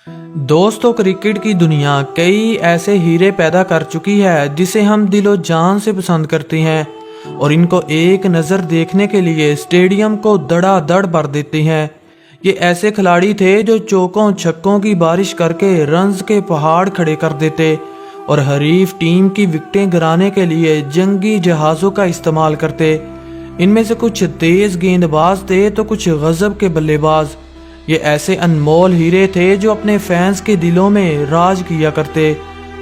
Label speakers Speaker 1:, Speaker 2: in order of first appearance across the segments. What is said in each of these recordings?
Speaker 1: दोस्तों, क्रिकेट की दुनिया कई ऐसे हीरे पैदा कर चुकी है जिसे हम दिलो जान से पसंद करते हैं और इनको एक नज़र देखने के लिए स्टेडियम को धड़ाधड़ भर देते हैं। ये ऐसे खिलाड़ी थे जो चौकों छक्कों की बारिश करके रन्स के पहाड़ खड़े कर देते और हरीफ टीम की विकेटें गिराने के लिए जंगी जहाज़ों का इस्तेमाल करते। इनमें से कुछ तेज गेंदबाज थे तो कुछ गजब के बल्लेबाज। ये ऐसे अनमोल हीरे थे जो अपने फैंस के दिलों में राज किया करते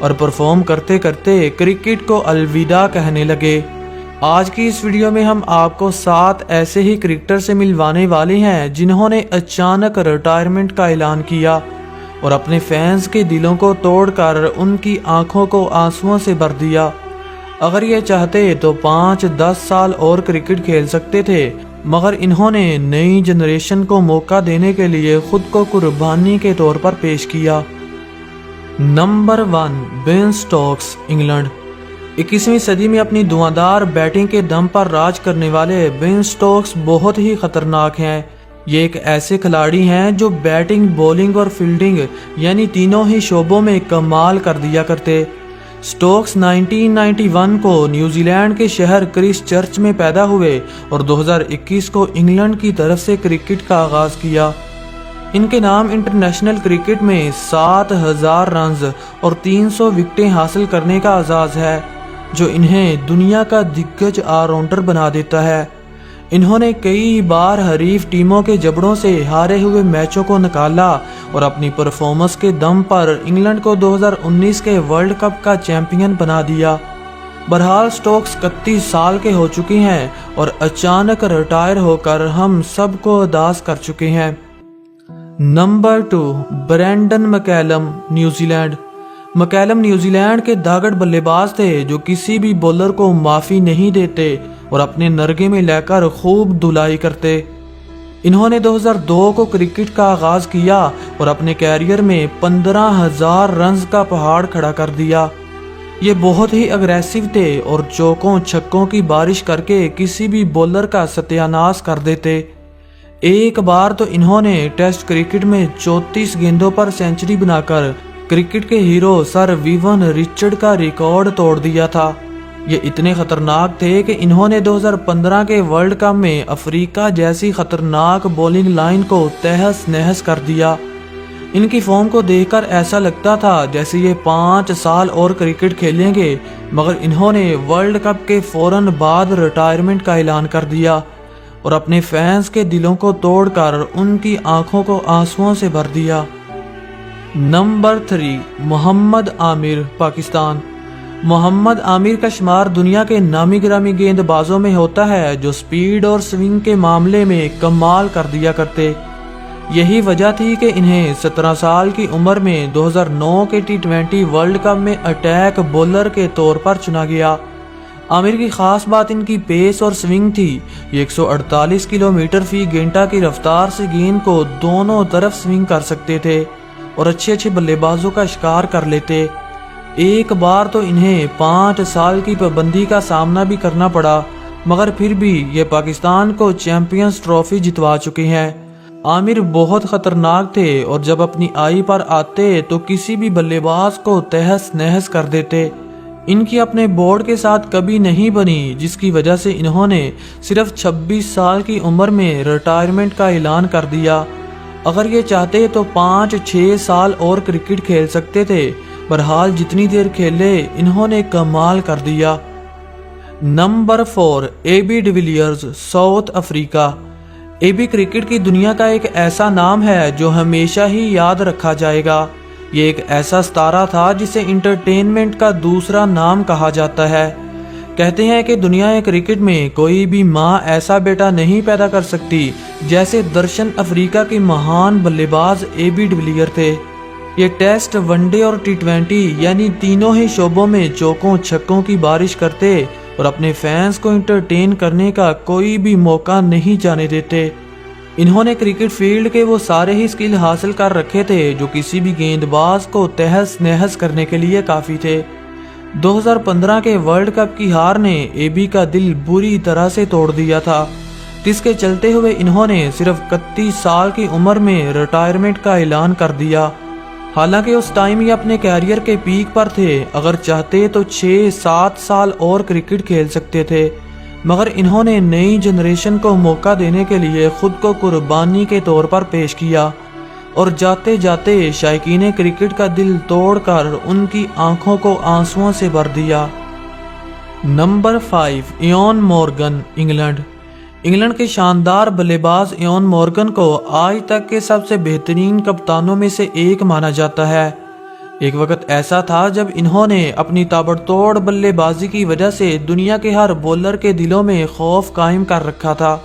Speaker 1: और परफॉर्म करते करते क्रिकेट को अलविदा कहने लगे। आज की इस वीडियो में हम आपको 7 ऐसे ही क्रिकेटर से मिलवाने वाले हैं जिन्होंने अचानक रिटायरमेंट का ऐलान किया और अपने फैंस के दिलों को तोड़कर उनकी आंखों को आंसुओं से भर दिया। अगर ये चाहते तो 5-10 साल और क्रिकेट खेल सकते थे, मगर इन्होंने नई जनरेशन को मौका देने के लिए खुद को कुर्बानी के तौर पर पेश किया। Number 1, Ben Stokes, England. 21वीं सदी में अपनी धुआंधार बैटिंग के दम पर राज करने वाले बेन स्टोक्स बहुत ही खतरनाक हैं। ये एक ऐसे खिलाड़ी हैं जो बैटिंग, बॉलिंग और फील्डिंग यानी तीनों ही शोबों में कमाल कर दिया करते। स्टोक्स 1991 को न्यूजीलैंड के शहर क्राइस्टचर्च में पैदा हुए और 2021 को इंग्लैंड की तरफ से क्रिकेट का आगाज किया। इनके नाम इंटरनेशनल क्रिकेट में 7000 रन्स और 300 विकेटें हासिल करने का एजाज़ है, जो इन्हें दुनिया का दिग्गज ऑलराउंडर बना देता है। इन्होंने कई बार हरीफ टीमों के जबड़ों से हारे हुए मैचों को निकाला और अपनी परफॉर्मेंस के दम पर इंग्लैंड को 2019 के वर्ल्ड कप का चैंपियन बना दिया। बहरहाल स्टोक्स 31 साल के हो चुके हैं और अचानक रिटायर होकर हम सबको उदास कर चुके हैं। Number 2, Brendon McCullum, New Zealand. McCullum New Zealand के दागड़ बल्लेबाज थे जो किसी भी बॉलर को माफ़ी नहीं देते और अपने नरगे में लेकर खूब धुलाई करते। इन्होंने 2002 को क्रिकेट का आगाज किया और अपने कैरियर में 15,000 रन्स का पहाड़ खड़ा कर दिया। ये बहुत ही अग्रेसिव थे और चौकों छक्कों की बारिश करके किसी भी बॉलर का सत्यानाश कर देते। एक बार तो इन्होंने टेस्ट क्रिकेट में 34 गेंदों पर सेंचुरी बनाकर क्रिकेट के हीरो सर विवियन रिचर्ड का रिकॉर्ड तोड़ दिया था। ये इतने खतरनाक थे कि इन्होंने 2015 के वर्ल्ड कप में अफ्रीका जैसी खतरनाक बॉलिंग लाइन को तहस नहस कर दिया। इनकी फॉर्म को देखकर ऐसा लगता था जैसे ये 5 साल और क्रिकेट खेलेंगे, मगर इन्होंने वर्ल्ड कप के फौरन बाद रिटायरमेंट का ऐलान कर दिया और अपने फैंस के दिलों को तोड़कर उनकी आंखों को आंसुओं से भर दिया। नंबर 3, मोहम्मद आमिर, पाकिस्तान। मोहम्मद आमिर का शुमार दुनिया के नामी गिरामी गेंदबाजों में होता है जो स्पीड और स्विंग के मामले में कमाल कर दिया करते। यही वजह थी कि इन्हें 17 साल की उम्र में 2009 के T20 वर्ल्ड कप में अटैक बॉलर के तौर पर चुना गया। आमिर की खास बात इनकी पेस और स्विंग थी। ये 148 किलोमीटर फी घंटा की रफ्तार से गेंद को दोनों तरफ स्विंग कर सकते थे और अच्छे बल्लेबाजों का शिकार कर लेते। एक बार तो इन्हें 5 साल की पाबंदी का सामना भी करना पड़ा, मगर फिर भी ये पाकिस्तान को चैंपियंस ट्रॉफी जितवा चुके हैं। आमिर बहुत खतरनाक थे और जब अपनी आई पर आते तो किसी भी बल्लेबाज को तहस नहस कर देते। इनकी अपने बोर्ड के साथ कभी नहीं बनी, जिसकी वजह से इन्होंने सिर्फ 26 साल की उम्र में रिटायरमेंट का ऐलान कर दिया। अगर ये चाहते तो 5-6 साल और क्रिकेट खेल सकते थे, बहरहाल जितनी देर खेले इन्होंने कमाल कर दिया। Number 4, AB de Villiers, south Africa. AB cricket की दुनिया का एक ऐसा नाम है जो हमेशा ही याद रखा जाएगा। ये एक ऐसा सितारा था जिसे इंटरटेनमेंट का दूसरा नाम कहा जाता है। कहते हैं कि दुनिया क्रिकेट में कोई भी माँ ऐसा बेटा नहीं पैदा कर सकती जैसे दक्षिण अफ्रीका के महान बल्लेबाज AB डिविलियर थे। ये टेस्ट, वनडे और T20 यानी तीनों ही शोबों में चौकों छक्कों की बारिश करते और अपने फैंस को इंटरटेन करने का कोई भी मौका नहीं जाने देते। इन्होंने क्रिकेट फील्ड के वो सारे ही स्किल हासिल कर रखे थे जो किसी भी गेंदबाज को तहस नहस करने के लिए काफ़ी थे। 2015 के वर्ल्ड कप की हार ने AB का दिल बुरी तरह से तोड़ दिया था, जिसके चलते हुए इन्होंने सिर्फ 31 साल की उम्र में रिटायरमेंट का ऐलान कर दिया। حالانکہ اس ٹائم یہ اپنے کیریئر کے پیک پر تھے، اگر چاہتے تو 6-7 سال اور کرکٹ کھیل سکتے تھے، مگر انہوں نے نئی جنریشن کو موقع دینے کے لیے خود کو قربانی کے طور پر پیش کیا اور جاتے جاتے شائقین کرکٹ کا دل توڑ کر ان کی آنکھوں کو آنسوؤں سے بھر دیا۔ نمبر 5، ایون مورگن، انگلینڈ کے شاندار بلے باز ایون مورگن کو آج تک کے سب سے بہترین کپتانوں میں سے ایک مانا جاتا ہے۔ ایک وقت ایسا تھا جب انہوں نے اپنی تابڑ توڑ بلے بازی کی وجہ سے دنیا کے ہر بولر کے دلوں میں خوف قائم کر رکھا تھا۔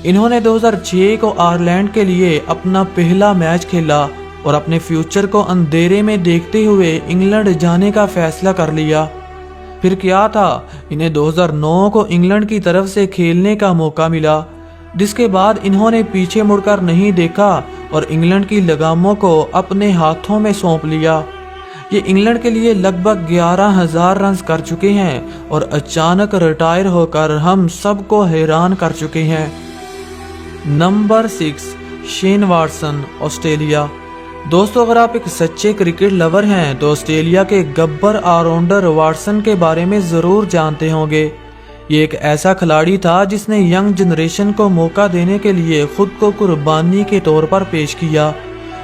Speaker 1: انہوں نے 2006 کو آئرلینڈ کے لیے اپنا پہلا میچ کھیلا اور اپنے فیوچر کو اندھیرے میں دیکھتے ہوئے انگلینڈ جانے کا فیصلہ کر لیا۔ پھر کیا تھا، انہیں 2009 کو انگلینڈ کی طرف سے کھیلنے کا موقع ملا، جس کے بعد انہوں نے پیچھے مڑ کر نہیں دیکھا اور انگلینڈ کی لگاموں کو اپنے ہاتھوں میں سونپ لیا۔ یہ انگلینڈ کے لیے لگ بھگ 11,000 رنز کر چکے ہیں اور اچانک ریٹائر ہو کر ہم سب کو حیران کر چکے ہیں۔ Number 6، Shane Watson, Australia. دوستو، اگر آپ ایک سچے کرکٹ لور ہیں تو آسٹریلیا کے گبر آلراؤنڈر واٹسن کے بارے میں ضرور جانتے ہوں گے۔ یہ ایک ایسا کھلاڑی تھا جس نے ینگ جنریشن کو موقع دینے کے لیے خود کو قربانی کے طور پر پیش کیا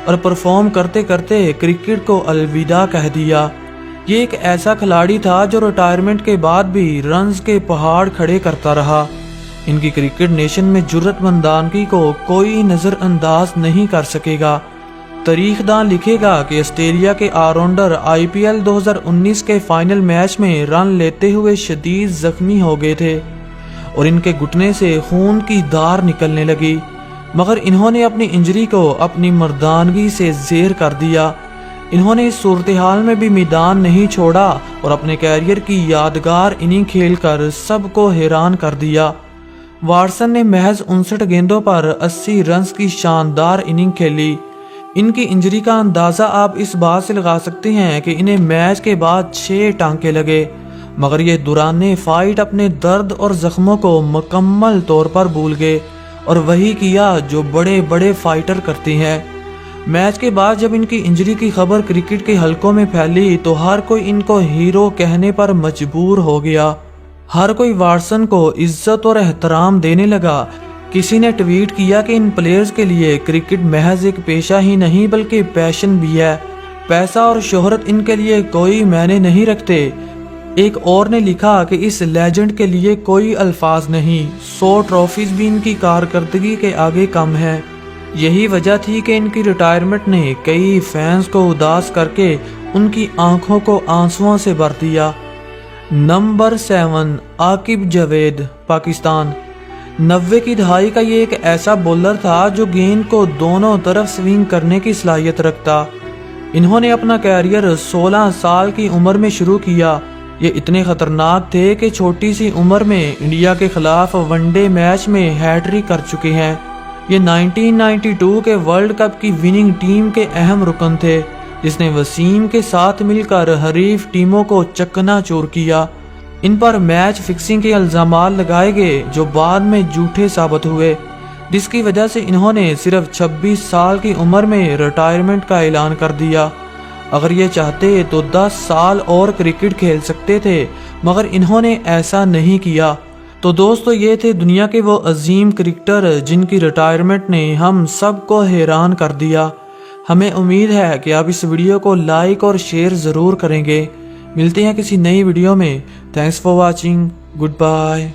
Speaker 1: اور پرفارم کرتے کرتے کرکٹ کو الوداع کہہ دیا۔ یہ ایک ایسا کھلاڑی تھا جو ریٹائرمنٹ کے بعد بھی رنز کے پہاڑ کھڑے کرتا رہا۔ ان کی کرکٹ نیشن میں جرأت مندانگی کو کوئی نظر انداز نہیں کر سکے گا۔ تاریخ دان لکھے گا کہ آسٹریلیا کے آلراؤنڈر IPL 2019 کے فائنل میچ میں رن لیتے ہوئے شدید زخمی ہو گئے تھے اور ان کے گھٹنے سے خون کی دھار نکلنے لگی، مگر انہوں نے اپنی انجری کو اپنی مردانگی سے زیر کر دیا۔ انہوں نے اس صورتحال میں بھی میدان نہیں چھوڑا اور اپنے کیریئر کی یادگار اننگ کھیل کر سب کو حیران کر دیا۔ واٹسن نے محض 59 گیندوں پر 80 رنز کی شاندار اننگ کھیلی۔ ان کی انجری کا اندازہ آپ اس بات سے لگا سکتے ہیں کہ انہیں میچ کے بعد 6 ٹانکے لگے، مگر یہ دوران فائٹ اپنے درد اور زخموں کو مکمل طور پر بھول گئے اور وہی کیا جو بڑے بڑے فائٹر کرتے ہیں۔ میچ کے بعد جب ان کی انجری کی خبر کرکٹ کے حلقوں میں پھیلی تو ہر کوئی ان کو ہیرو کہنے پر مجبور ہو گیا۔ ہر کوئی واٹسن کو عزت اور احترام دینے لگا۔ کسی نے ٹویٹ کیا کہ ان پلیئرز کے لیے کرکٹ محض ایک پیشہ ہی نہیں بلکہ پیشن بھی ہے، پیسہ اور شہرت ان کے لیے کوئی معنی نہیں رکھتے۔ ایک اور نے لکھا کہ اس لیجنڈ کے لیے کوئی الفاظ نہیں، 100 ٹرافیز بھی ان کی کارکردگی کے آگے کم ہے۔ یہی وجہ تھی کہ ان کی ریٹائرمنٹ نے کئی فینس کو اداس کر کے ان کی آنکھوں کو آنسوؤں سے بھر دیا۔ نمبر 7، عاقب جاوید، پاکستان۔ 90 کی دہائی کا یہ ایک ایسا بولر تھا جو گیند کو دونوں طرف سوئنگ کرنے کی صلاحیت رکھتا۔ انہوں نے اپنا کیریئر 16 سال کی عمر میں شروع کیا۔ یہ اتنے خطرناک تھے کہ چھوٹی سی عمر میں انڈیا کے خلاف ون ڈے میچ میں ہیٹرک کر چکے ہیں۔ یہ 1992 کے ورلڈ کپ کی وننگ ٹیم کے اہم رکن تھے، جس نے وسیم کے ساتھ مل کر حریف ٹیموں کو چکنا چور کیا۔ ان پر میچ فکسنگ کے الزامات لگائے گئے جو بعد میں جھوٹے ثابت ہوئے، جس کی وجہ سے انہوں نے صرف 26 سال کی عمر میں ریٹائرمنٹ کا اعلان کر دیا۔ اگر یہ چاہتے تو 10 سال اور کرکٹ کھیل سکتے تھے، مگر انہوں نے ایسا نہیں کیا۔ تو دوستو، یہ تھے دنیا کے وہ عظیم کرکٹر جن کی ریٹائرمنٹ نے ہم سب کو حیران کر دیا۔ ہمیں امید ہے کہ آپ اس ویڈیو کو لائک اور شیئر ضرور کریں گے۔ ملتے ہیں کسی نئی ویڈیو میں۔ Thanks for watching. Good bye.